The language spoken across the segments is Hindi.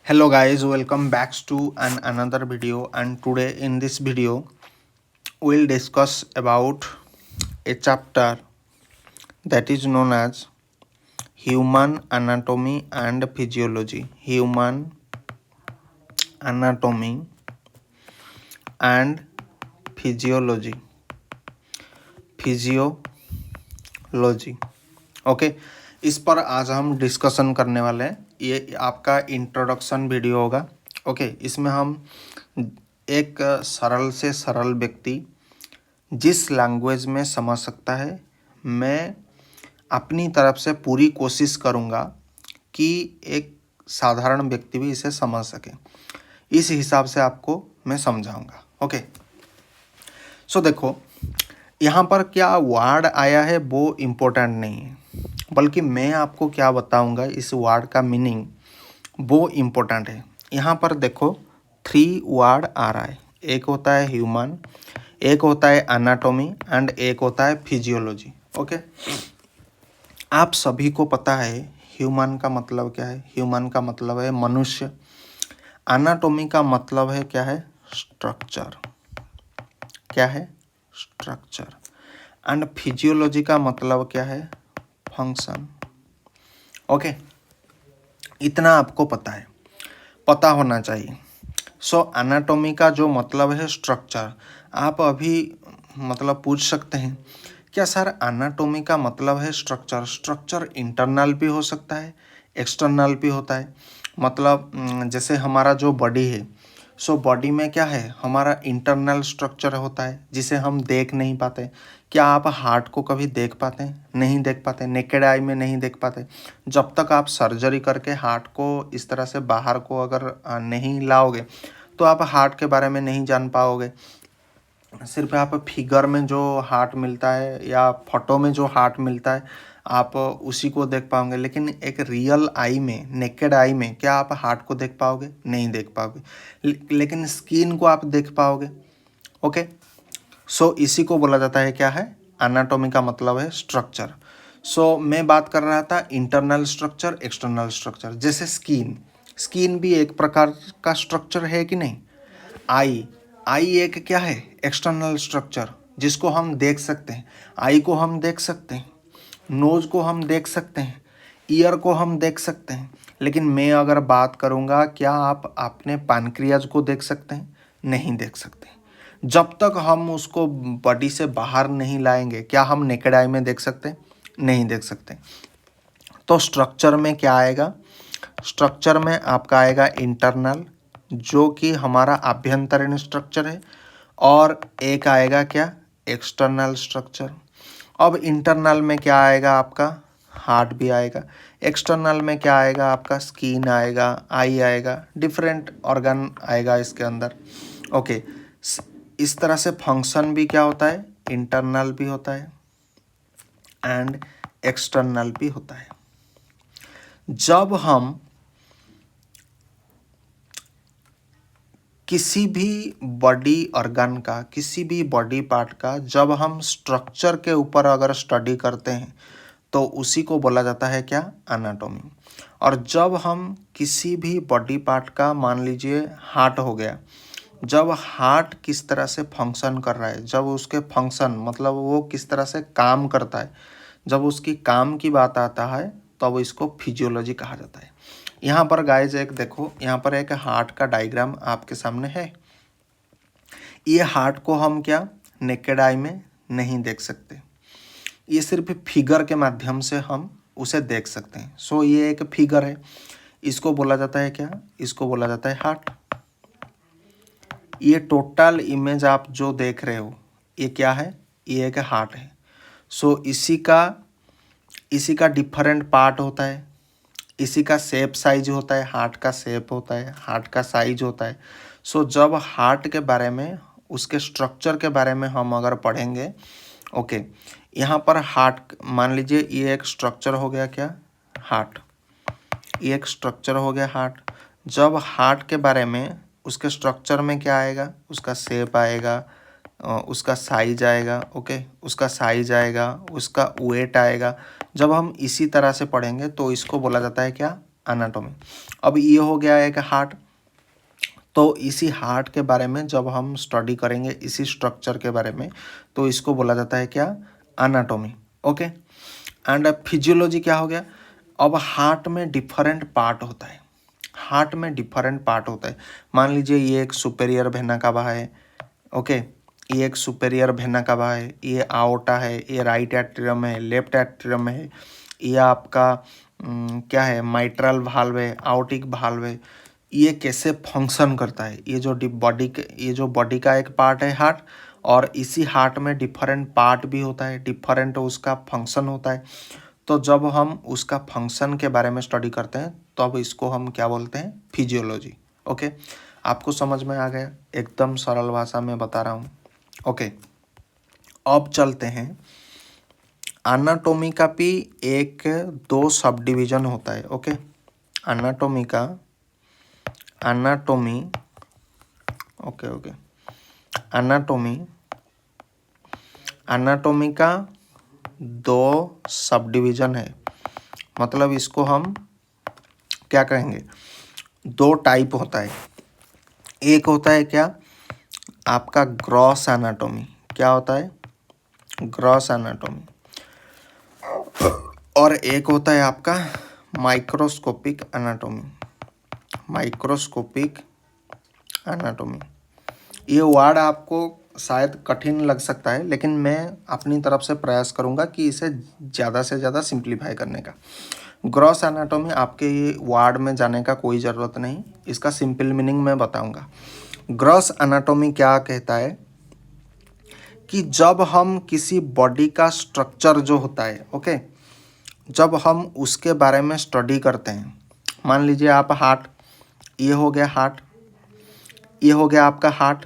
Hello guys, welcome back to another video, and today in this video we'll discuss about a chapter that is known as Human Anatomy and Physiology. Human Anatomy and Physiology. Physiology. Okay इस पर आज हम डिस्कशन करने वाले हैं। ये आपका इंट्रोडक्शन वीडियो होगा। ओके इसमें हम एक सरल से सरल व्यक्ति जिस लैंग्वेज में समझ सकता है, मैं अपनी तरफ से पूरी कोशिश करूँगा कि एक साधारण व्यक्ति भी इसे समझ सके। इस हिसाब से आपको मैं समझाऊंगा। ओके सो देखो, यहाँ पर क्या वर्ड आया है वो इम्पोर्टेंट नहीं है, बल्कि मैं आपको क्या बताऊंगा इस वर्ड का मीनिंग वो इम्पोर्टेंट है। यहाँ पर देखो 3 वर्ड आ रहा है। एक होता है ह्यूमन, एक होता है एनाटॉमी एंड एक होता है फिजियोलॉजी। ओके आप सभी को पता है ह्यूमन का मतलब क्या है। ह्यूमन का मतलब है मनुष्य। एनाटॉमी का मतलब है क्या है, स्ट्रक्चर। क्या है, स्ट्रक्चर। एंड फिजियोलॉजी का मतलब क्या है, फंक्शन। ओके इतना आपको पता है, पता होना चाहिए। सो एनाटॉमी का जो मतलब है स्ट्रक्चर। आप अभी मतलब पूछ सकते हैं क्या सर एनाटॉमी का मतलब है स्ट्रक्चर। स्ट्रक्चर इंटरनल भी हो सकता है, एक्सटर्नल भी होता है। मतलब जैसे हमारा जो बॉडी है, सो बॉडी में क्या है, हमारा इंटरनल स्ट्रक्चर होता है जिसे हम देख नहीं पाते। क्या आप हार्ट को कभी देख पाते हैं? नहीं देख पाते, नेकेड आई में नहीं देख पाते। जब तक आप सर्जरी करके हार्ट को इस तरह से बाहर को अगर नहीं लाओगे तो आप हार्ट के बारे में नहीं जान पाओगे। सिर्फ आप फिगर में जो हार्ट मिलता है या फोटो में जो हार्ट मिलता है आप उसी को देख पाओगे, लेकिन एक रियल आई में, नेकेड आई में क्या आप हार्ट को देख पाओगे? नहीं देख पाओगे। लेकिन स्किन को आप देख पाओगे। ओके सो इसी को बोला जाता है क्या है, एनाटॉमी का मतलब है स्ट्रक्चर। सो मैं बात कर रहा था इंटरनल स्ट्रक्चर, एक्सटर्नल स्ट्रक्चर। जैसे स्किन, स्किन भी एक प्रकार का स्ट्रक्चर है कि नहीं। आई, आई एक क्या है, एक्सटर्नल स्ट्रक्चर जिसको हम देख सकते हैं। आई को हम देख सकते हैं, नोज को हम देख सकते हैं, ईयर को हम देख सकते हैं। लेकिन मैं अगर बात करूँगा, क्या आप अपने पैनक्रियाज को देख सकते हैं? नहीं देख सकते। जब तक हम उसको बॉडी से बाहर नहीं लाएंगे क्या हम नेकेड आई में देख सकते हैं? नहीं देख सकते। तो स्ट्रक्चर में क्या आएगा, स्ट्रक्चर में आपका आएगा इंटरनल जो कि हमारा आभ्यंतरीण स्ट्रक्चर है, और एक आएगा क्या, एक्सटर्नल स्ट्रक्चर। अब इंटरनल में क्या आएगा आपका, हार्ट भी आएगा। एक्सटर्नल में क्या आएगा आपका, स्किन आएगा, आई आएगा, डिफरेंट ऑर्गन आएगा इसके अंदर। ओके इस तरह से फंक्शन भी क्या होता है, इंटरनल भी होता है एंड एक्सटर्नल भी होता है। जब हम किसी भी बॉडी ऑर्गन का, किसी भी बॉडी पार्ट का जब हम स्ट्रक्चर के ऊपर अगर स्टडी करते हैं तो उसी को बोला जाता है क्या, एनाटॉमी। और जब हम किसी भी बॉडी पार्ट का, मान लीजिए हार्ट हो गया, जब हार्ट किस तरह से फंक्शन कर रहा है, जब उसके फंक्शन मतलब वो किस तरह से काम करता है, जब उसकी काम की बात आता है तब इसको फिजियोलॉजी कहा जाता है। यहाँ पर गाइज एक देखो, यहाँ पर एक हार्ट का डायग्राम आपके सामने है। ये हार्ट को हम क्या, नेकेड आई में नहीं देख सकते, ये सिर्फ फिगर के माध्यम से हम उसे देख सकते हैं। सो ये एक फिगर है, इसको बोला जाता है क्या, इसको बोला जाता है हार्ट। ये टोटल इमेज आप जो देख रहे हो ये क्या है, ये एक हार्ट है। सो इसी का डिफरेंट पार्ट होता है, इसी का शेप साइज होता है, हार्ट का शेप होता है, हार्ट का साइज होता है। सो जब हार्ट के बारे में, उसके स्ट्रक्चर के बारे में हम अगर पढ़ेंगे, ओके यहाँ पर हार्ट मान लीजिए ये एक स्ट्रक्चर हो गया क्या, हार्ट। ये एक स्ट्रक्चर हो गया हार्ट। जब हार्ट के बारे में, उसके स्ट्रक्चर में क्या आएगा, उसका शेप आएगा, उसका साइज आएगा। ओके उसका साइज आएगा, उसका वेट आएगा। जब हम इसी तरह से पढ़ेंगे तो इसको बोला जाता है क्या, एनाटॉमी। अब ये हो गया एक हार्ट। तो इसी हार्ट के बारे में जब हम स्टडी करेंगे, इसी स्ट्रक्चर के बारे में, तो इसको बोला जाता है क्या? एनाटॉमी। ओके। एंड फिजियोलॉजी क्या हो गया? अब हार्ट में डिफरेंट पार्ट होता है, हार्ट में डिफरेंट पार्ट होता है। मान लीजिए ये एक सुपेरियर वेना कावा है, ओके, ये एक सुपेरियर वेना कावा है, ये आओटा है, ये राइट एट्रियम है, लेफ्ट एट्रियम है, ये आपका क्या है, माइट्रल वाल्व है, आउटिक वाल्व है। ये कैसे फंक्शन करता है, ये जो बॉडी का एक पार्ट है हार्ट, और इसी हार्ट में डिफरेंट पार्ट भी होता है, डिफरेंट उसका फंक्शन होता है। तो जब हम उसका फंक्शन के बारे में स्टडी करते हैं तब इसको हम क्या बोलते हैं? फिजियोलॉजी। ओके, आपको समझ में आ गया? एकदम सरल भाषा में बता रहा हूँ। ओके, अब चलते हैं। एनाटॉमी का भी एक दो सब डिवीजन होता है। ओके, एनाटॉमी एनाटॉमी का दो सब डिवीजन है। मतलब इसको हम क्या कहेंगे? दो टाइप होता है। एक होता है क्या? आपका ग्रॉस एनाटॉमी। क्या होता है? Gross anatomy. और एक होता है आपका माइक्रोस्कोपिक एनाटॉमी। माइक्रोस्कोपिक एनाटॉमी, ये वर्ड आपको शायद कठिन लग सकता है, लेकिन मैं अपनी तरफ से प्रयास करूंगा कि इसे ज़्यादा से ज़्यादा सिंप्लीफाई करने का। ग्रॉस एनाटॉमी, आपके ये वर्ड में जाने का कोई ज़रूरत नहीं, इसका सिंपल मीनिंग मैं बताऊंगा। ग्रॉस एनाटॉमी क्या कहता है कि जब हम किसी बॉडी का स्ट्रक्चर जो होता है, ओके, जब हम उसके बारे में स्टडी करते हैं, मान लीजिए आप हार्ट, ये हो गया हार्ट, ये हो गया आपका हार्ट।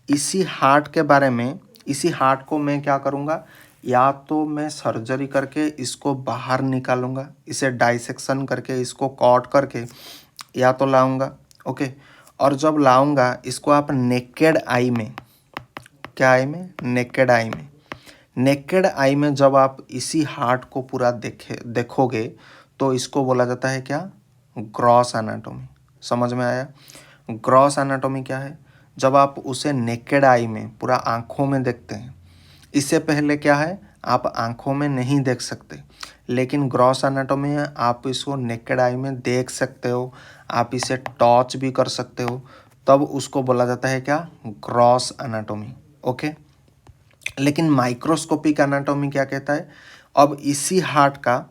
इसी हार्ट के बारे में, इसी हार्ट को मैं क्या करूँगा? या तो मैं सर्जरी करके इसको बाहर निकालूंगा, इसे डाइसेक्शन करके, इसको कॉट करके या तो लाऊंगा। ओके, और जब लाऊंगा इसको आप नेकेड आई में, क्या आई में? नेकेड आई में। नेकेड आई में जब आप इसी हार्ट को पूरा देखोगे तो इसको बोला जाता है क्या? Gross anatomy. समझ में आया? ग्रॉस एनाटॉमी क्या है? जब आप उसे नेकेड आई में, पूरा आँखों में देखते हैं। इससे पहले क्या है? आप आँखों में नहीं देख सकते, लेकिन ग्रॉस एनाटॉमी है, आप इसको नेकेड आई में देख सकते हो, आप इसे टच भी कर सकते हो, तब उसको बोला जाता है क्या? Gross anatomy. ओके, लेकिन माइक्रोस्कोपिक एनाटॉमी क्या कहता है? अब इसी हार्ट का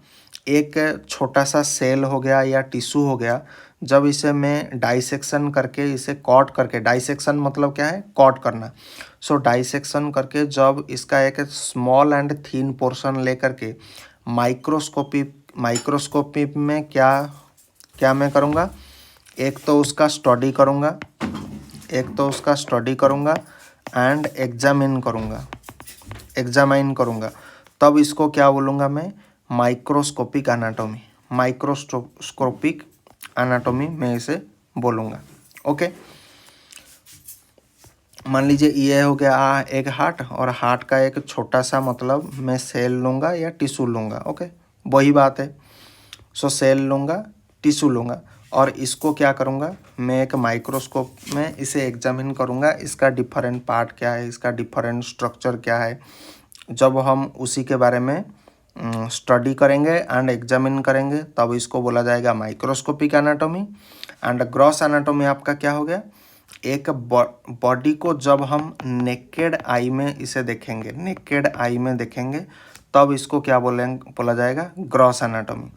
एक छोटा सा सेल हो गया या टिश्यू हो गया, जब इसे मैं डाइसेक्शन करके, इसे कॉट करके, डाइसेक्शन मतलब क्या है? कॉट करना। सो डाइसेक्शन करके जब इसका एक स्मॉल एंड थीन पोर्शन लेकर के माइक्रोस्कोपी में क्या मैं करूँगा? एक तो उसका स्टडी करूँगा एंड एग्जामाइन करूँगा, तब इसको क्या बोलूँगा मैं? माइक्रोस्कोपिक एनाटॉमी में इसे बोलूँगा। ओके, मान लीजिए ये हो गया एक हार्ट, और हार्ट का एक छोटा सा, मतलब मैं सेल लूँगा या टिश्यू लूँगा। ओके, वही बात है। सो सेल लूँगा, टिश्यू लूँगा, और इसको क्या करूँगा? मैं एक माइक्रोस्कोप में इसे एग्जामिन करूँगा, इसका डिफरेंट पार्ट क्या है, इसका डिफरेंट स्ट्रक्चर क्या है। जब हम उसी के बारे में स्टडी करेंगे एंड एग्जामिन करेंगे, तब इसको बोला जाएगा microscopic anatomy. And gross anatomy आपका क्या हो गया? एक बॉडी को जब हम नेकेड आई में इसे देखेंगे, नेकेड आई में देखेंगे, तब इसको क्या बोला जाएगा? Gross anatomy.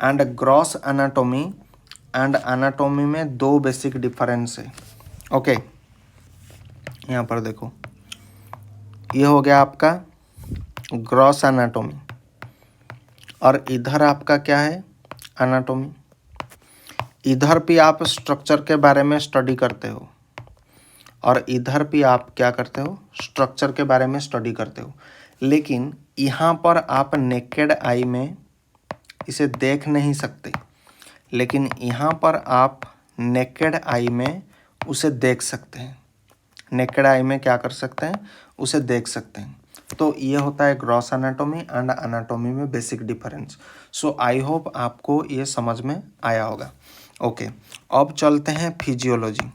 And gross anatomy and anatomy में दो बेसिक डिफरेंस है। ओके, यहाँ पर देखो, ये हो गया आपका ग्रॉस एनाटॉमी, और इधर आपका क्या है? एनाटॉमी। इधर भी आप स्ट्रक्चर के बारे में स्टडी करते हो, और इधर भी आप क्या करते हो? स्ट्रक्चर के बारे में स्टडी करते हो, लेकिन यहाँ पर आप नेकेड आई में इसे देख नहीं सकते, लेकिन यहाँ पर आप नेकेड आई में उसे देख सकते हैं। नेकेड आई में क्या कर सकते हैं? उसे देख सकते हैं। तो ये होता है ग्रॉस एनाटॉमी एंड एनाटॉमी में basic difference. So I hope आपको ये समझ में आया होगा। ओके, अब चलते हैं फिजियोलॉजी।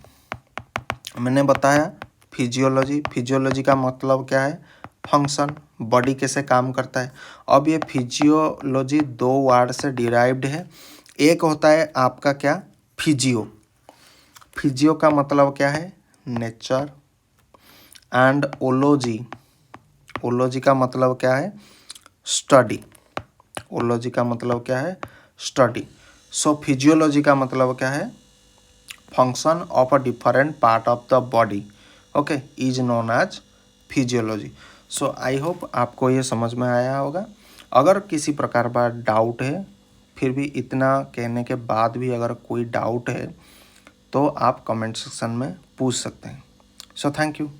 मैंने बताया फिजियोलॉजी का मतलब क्या है, फंक्शन, बॉडी कैसे काम करता है। अब ये फिजियोलॉजी दो वर्ड से डिराइव्ड है। एक होता है आपका क्या, फिजियो का मतलब क्या है, नेचर, एंड ओलॉजी का मतलब क्या है, स्टडी। सो फिजियोलॉजी का मतलब क्या है, function of a different part of the body, okay, is known as physiology. So I hope आपको ये समझ में आया होगा। अगर किसी प्रकार का डाउट है, फिर भी इतना कहने के बाद भी अगर कोई डाउट है तो आप कमेंट सेक्शन में पूछ सकते हैं। So thank you.